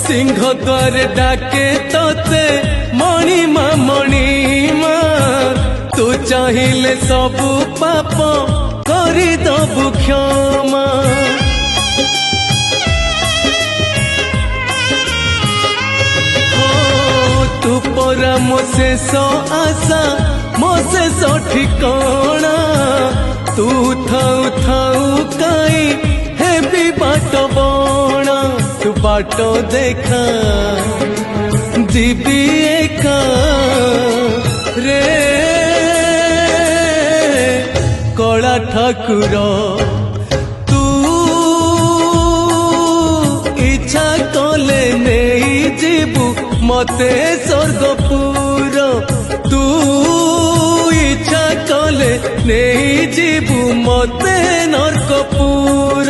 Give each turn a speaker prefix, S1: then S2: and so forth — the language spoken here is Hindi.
S1: सिंह द्वार डाके तोते मणिमा मणिमा तू चाहिए सबु पाप करी दबु क्षमा तू परा मो शेष आशा मो शेष ठिकाना तू थाऊ थाऊ काई हे भी बाट बणा तू बाट देखा जीवी एका रे कला ठाकुर तू इच्छा कले नहीं जीवु मते स्वर्गपुर तू इच्छा कले नहीं जीवु मते नरकपुर।